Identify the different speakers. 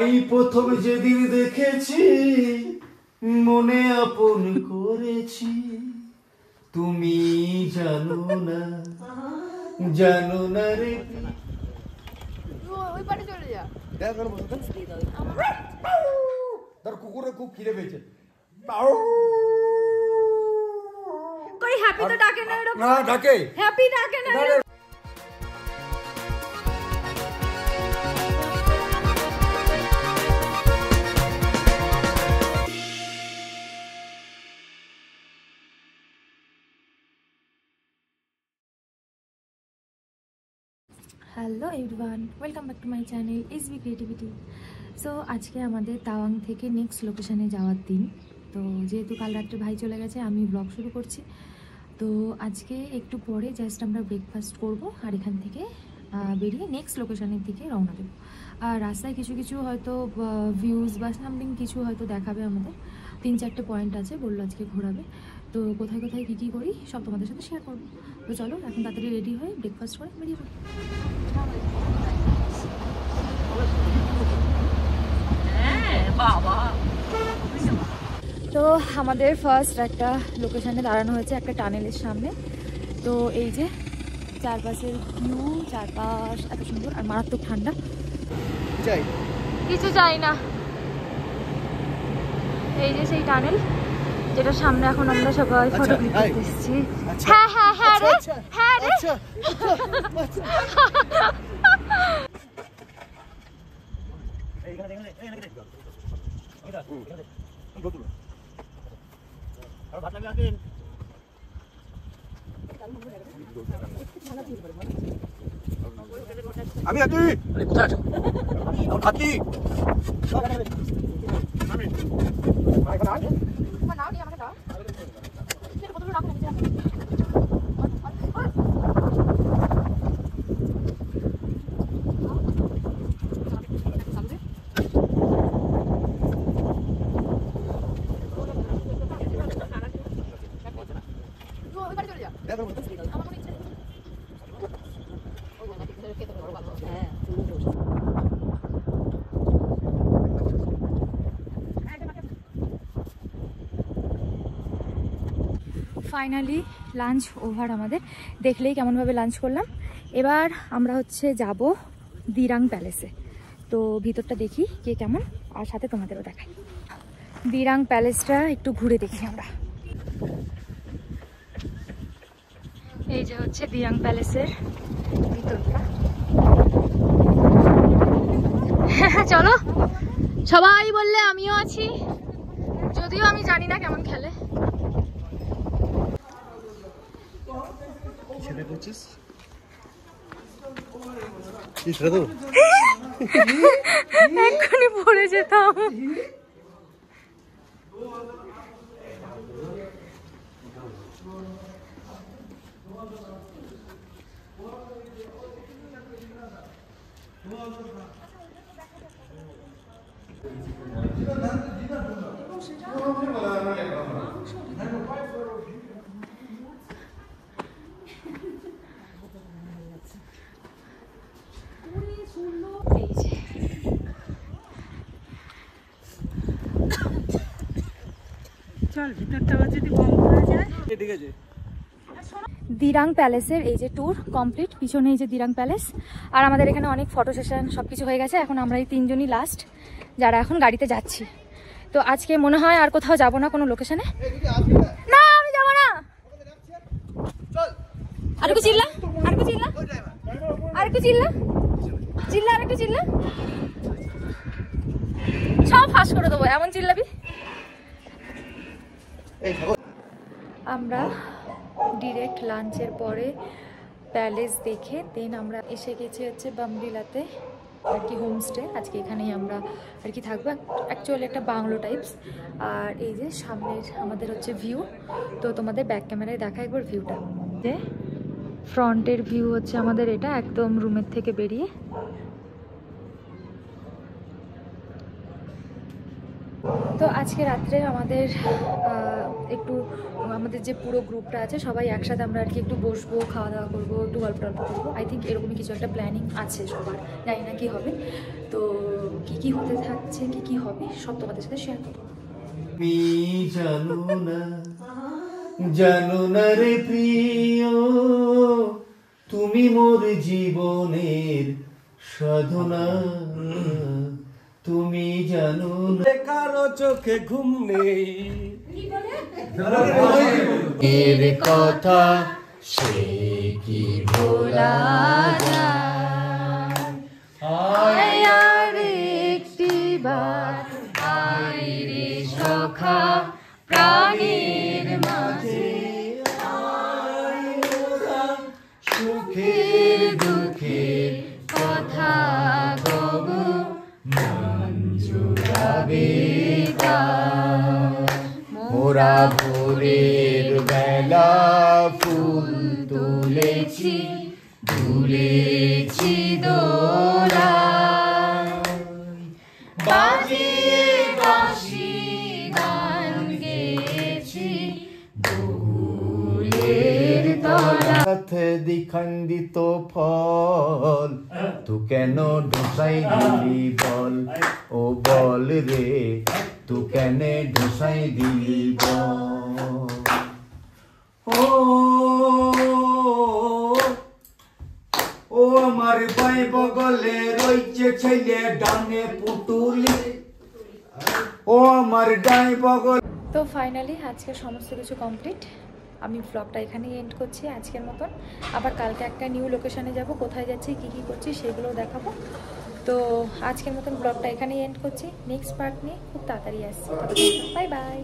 Speaker 1: এই প্রথম যেদিন দেখেছি মনে আপন করেছি, তুমি জানো না রে।
Speaker 2: ওই পারে চলে যা।
Speaker 1: দেখ আর বসে তার কুকুরে খুব খিদে পেয়েছে।
Speaker 2: কই হ্যাপি তো ডাকে না এরকম।
Speaker 1: না ডাকে,
Speaker 2: হ্যাপি ডাকে না। Hello everyone, welcome back to my channel SB creativity. So আজকে আমাদের তাওয়াং থেকে নেক্সট লোকেশানে যাওয়ার দিন। তো যেহেতু কাল রাত্রে ভাই চলে গেছে, আমি ব্লগ শুরু করছি। তো আজকে একটু পরে জাস্ট আমরা ব্রেকফাস্ট করব আর এখান থেকে বেরিয়ে নেক্সট লোকেশানের দিকে রওনা দেবো। আর রাস্তায় কিছু কিছু হয়তো ভিউজ বা সামথিং কিছু হয়তো দেখাবে আমাদের। 3-4টে পয়েন্ট আছে, বললো আজকে ঘোরাবে। তো কোথায় কোথায় কী কী করি সব তোমাদের সাথে শেয়ার করবো। তো চলো এখন তাড়াতাড়ি রেডি হয়ে ব্রেকফাস্ট করে বেরিয়ে পড়ি। তো আমাদের ফার্স্ট একটা লোকেশানে দাঁড়ানো হয়েছে, একটা টানেলের সামনে। তো এই যে চারপাশের ভিউ, চারপাশ এত সুন্দর আর মারাত্মক ঠান্ডা। কিছু চাই না। এই যে সেই টানেল, যেটার সামনে এখন আমরা সবাই ফটো ক্লিক করতে এসেছি। হ্যাঁ হ্যাঁ হ্যাঁ রে, হ্যাঁ রে।
Speaker 1: আমি আছি। কোথায় আছো? আমি থাকি।
Speaker 2: ফাইনালি লাঞ্চ ওভার আমাদের। দেখলেই কেমনভাবে লাঞ্চ করলাম। এবার আমরা হচ্ছে যাব দিরাং প্যালেসে। তো ভিতরটা দেখি কে কেমন, আর সাথে তোমাদেরও দেখাই। দিরাং প্যালেসটা একটু ঘুরে দেখি আমরা। এই যে হচ্ছে দিরাং প্যালেসের ভিতরটা। চলো, সবাই বললে আমিও আছি, যদিও আমি জানি না কেমন খেলে। এক্ষুনি পড়ে যেতাম। দিরাং প্যালেসের এই যে ট্যুর কমপ্লিট। পিছনে এই যে দিরাং প্যালেস, আর আমাদের এখানে অনেক ফটো সেশন সবকিছু হয়ে গেছে। এখন আমরা এই 3জনই লাস্ট যারা এখন গাড়িতে যাচ্ছি। তো আজকে মনে হয় আর কোথাও যাব না কোনো লোকেশনে। না আমি যাব না। আরেকটু চিল্লা, আরেকটু চিল্লা, আরেকটু চিল্লা, চিল্লা, আরেকটু চিল্লা, সব ফাঁস করে দেবো এমন চিল্লাবি। আমরা ডিরেক্ট লাঞ্চের পরে প্যালেস দেখে দেন আমরা এসে গেছি হচ্ছে বামডিলাতে আর কি হোমস্টে। আজকে এখানেই আমরা আর কি থাকবো, অ্যাকচুয়ালি একটা বাংলো টাইপস। আর এই যে সামনের আমাদের হচ্ছে ভিউ। তো তোমাদের ব্যাক ক্যামেরায় দেখা একবার ভিউটা। যে ফ্রন্টের ভিউ হচ্ছে আমাদের এটা, একদম রুমের থেকে বেরিয়ে। তো আজকে রাত্রে আমাদের একটু আমাদের যে পুরো গ্রুপটা আছে সবাই একসাথে আমরা আর কি একটু বসবো, খাওয়া দাওয়া করবো, একটু গল্প টল্প করবো। আই থিঙ্ক এরকমই কিছু একটা প্ল্যানিং আছে সবার, জানি না কী হবে। তো কী হতে থাকছে, কী হবে সব তোমাদের সাথে শেয়ার করবো।
Speaker 1: তুমি জানো না রে প্রিয়, তুমি মোর জীবনের সাধনা, তুমি জানো না কারো চোখে ঘুম নেই এর কথা সে কি ভোলা যায়।
Speaker 2: আয় আর একটিবার আয় রে সখা প্রাণের মাঝে,
Speaker 1: সুখের দুঃখের
Speaker 2: কথা গগু
Speaker 1: মোরা ভোরের বেলা ফুল তুলেছি, তুলেছি দোলা বাজিয়ে বাঁশি গান গেয়েছি ফুলের তলা। দ্বিখণ্ডিত ফল তু কেন ঢোসাই দিলি বল, ও বল রে তু কেন ঢোসাই দিলি বল। ও ও আমার বাই বগলে রইছে ছেলে ডানে পুতুলি, ও আমার ডাই বগল।
Speaker 2: তো ফাইনালি আজকে সমস্ত কিছু কমপ্লিট। আমি ব্লগটা এখানেই এন্ড করছি আজকের মতন। আবার কালকে একটা নিউ লোকেশনে যাব, কোথায় যাচ্ছি কী কী করছি সেগুলোও দেখাবো। তো আজকের মতন ব্লগটা এখানেই এন্ড করছি, নেক্সট পার্ট নিয়ে খুব তাড়াতাড়ি আসছি। Bye bye.